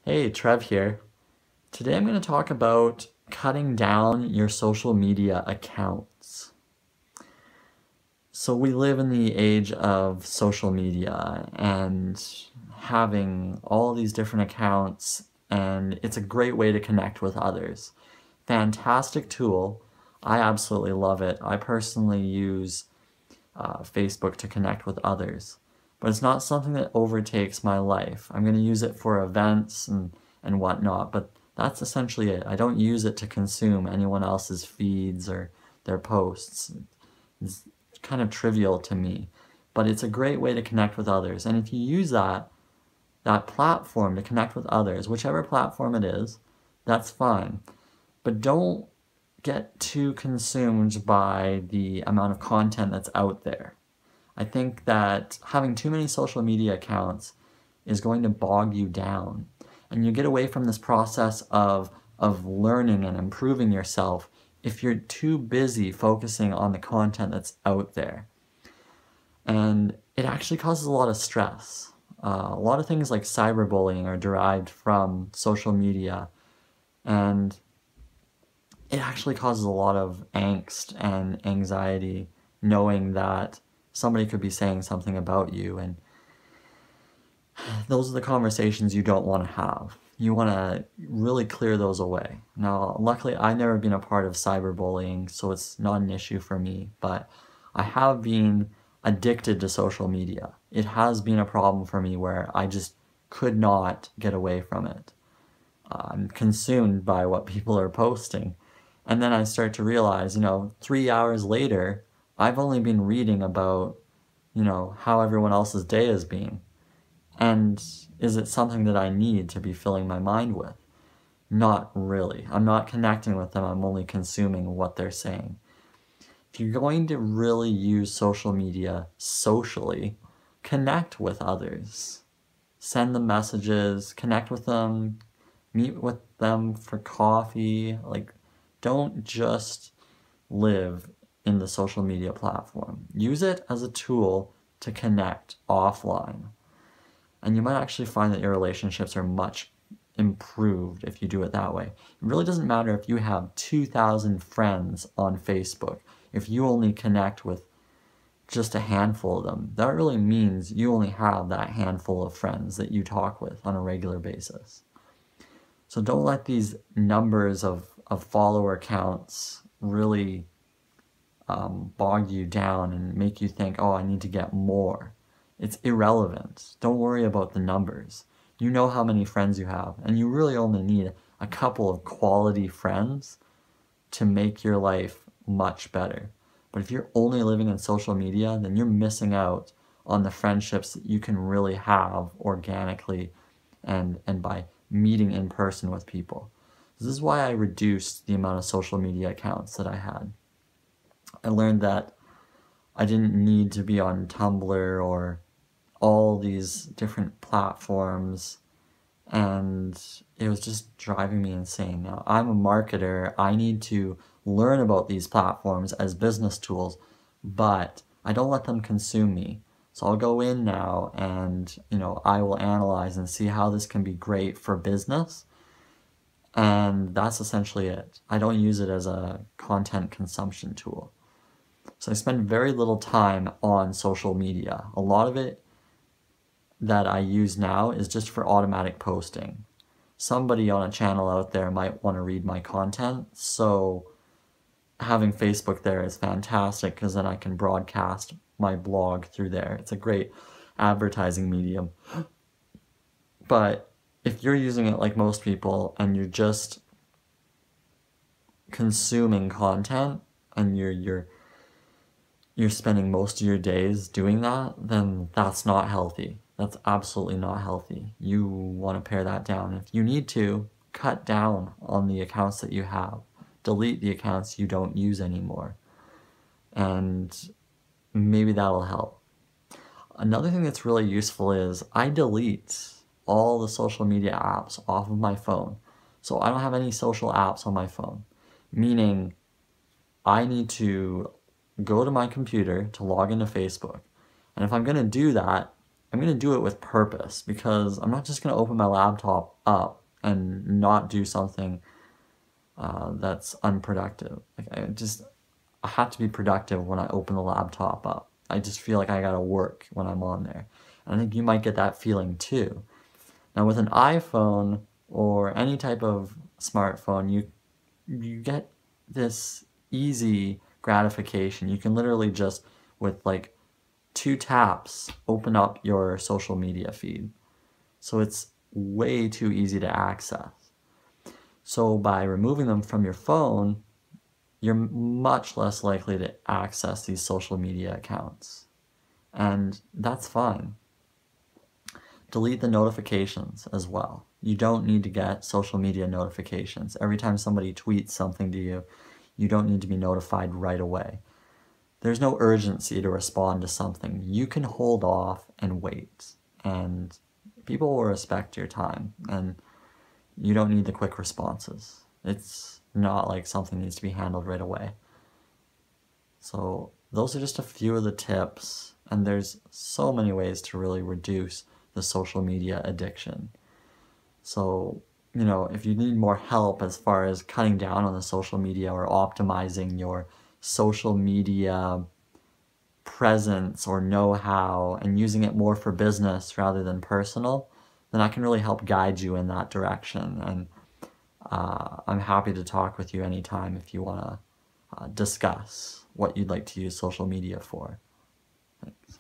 Hey, Trev here. Today I'm going to talk about cutting down your social media accounts. So we live in the age of social media and having all these different accounts, and it's a great way to connect with others. Fantastic tool. I absolutely love it. I personally use Facebook to connect with others. But it's not something that overtakes my life. I'm going to use it for events and whatnot, but that's essentially it. I don't use it to consume anyone else's feeds or their posts. It's kind of trivial to me, but it's a great way to connect with others. And if you use that platform to connect with others, whichever platform it is, that's fine. But don't get too consumed by the amount of content that's out there. I think that having too many social media accounts is going to bog you down, and you get away from this process of learning and improving yourself if you're too busy focusing on the content that's out there. And it actually causes a lot of stress. A lot of things like cyberbullying are derived from social media, and it actually causes a lot of angst and anxiety knowing that somebody could be saying something about you, and those are the conversations you don't want to have. You want to really clear those away. Now, luckily, I've never been a part of cyberbullying, so it's not an issue for me, but I have been addicted to social media. It has been a problem for me where I just could not get away from it. I'm consumed by what people are posting. And then I start to realize, 3 hours later, I've only been reading about, how everyone else's day has been. And is it something that I need to be filling my mind with? Not really. I'm not connecting with them, I'm only consuming what they're saying. If you're going to really use social media socially, connect with others. Send them messages, connect with them, meet with them for coffee. Don't just live in the social media platform. Use it as a tool to connect offline. And you might actually find that your relationships are much improved if you do it that way. It really doesn't matter if you have 2,000 friends on Facebook. If you only connect with just a handful of them, that really means you only have that handful of friends that you talk with on a regular basis. So don't let these numbers of follower counts really bog you down and make you think, oh, I need to get more. It's irrelevant. Don't worry about the numbers. You know how many friends you have, and you really only need a couple of quality friends to make your life much better. But if you're only living in social media, then you're missing out on the friendships that you can really have organically and by meeting in person with people. This is why I reduced the amount of social media accounts that I had. I learned that I didn't need to be on Tumblr or all these different platforms, and it was just driving me insane. Now, I'm a marketer. I need to learn about these platforms as business tools, but I don't let them consume me. So I'll go in now and, I will analyze and see how this can be great for business. And that's essentially it. I don't use it as a content consumption tool. So I spend very little time on social media. A lot of it that I use now is just for automatic posting. Somebody on a channel out there might want to read my content, so having Facebook there is fantastic because then I can broadcast my blog through there. It's a great advertising medium. But if you're using it like most people and you're just consuming content and you're spending most of your days doing that, then that's not healthy. That's absolutely not healthy. You want to pare that down. If you need to, cut down on the accounts that you have. Delete the accounts you don't use anymore. And maybe that'll help. Another thing that's really useful is I delete all the social media apps off of my phone. So I don't have any social apps on my phone. Meaning I need to go to my computer to log into Facebook. And if I'm going to do that, I'm going to do it with purpose, because I'm not just going to open my laptop up and not do something that's unproductive. Like I have to be productive when I open the laptop up. I just feel like I gotta work when I'm on there. And I think you might get that feeling too. Now with an iPhone or any type of smartphone, you get this easy gratification. You can literally just, with like 2 taps, open up your social media feed. So it's way too easy to access. So by removing them from your phone, you're much less likely to access these social media accounts. And that's fine. Delete the notifications as well. You don't need to get social media notifications. Every time somebody tweets something to you, you don't need to be notified right away. There's no urgency to respond to something. You can hold off and wait, and people will respect your time, and you don't need the quick responses. It's not like something needs to be handled right away. So those are just a few of the tips, and there's so many ways to really reduce the social media addiction. So, if you need more help as far as cutting down on the social media or optimizing your social media presence or know-how and using it more for business rather than personal, then I can really help guide you in that direction. And I'm happy to talk with you anytime if you want to discuss what you'd like to use social media for. Thanks.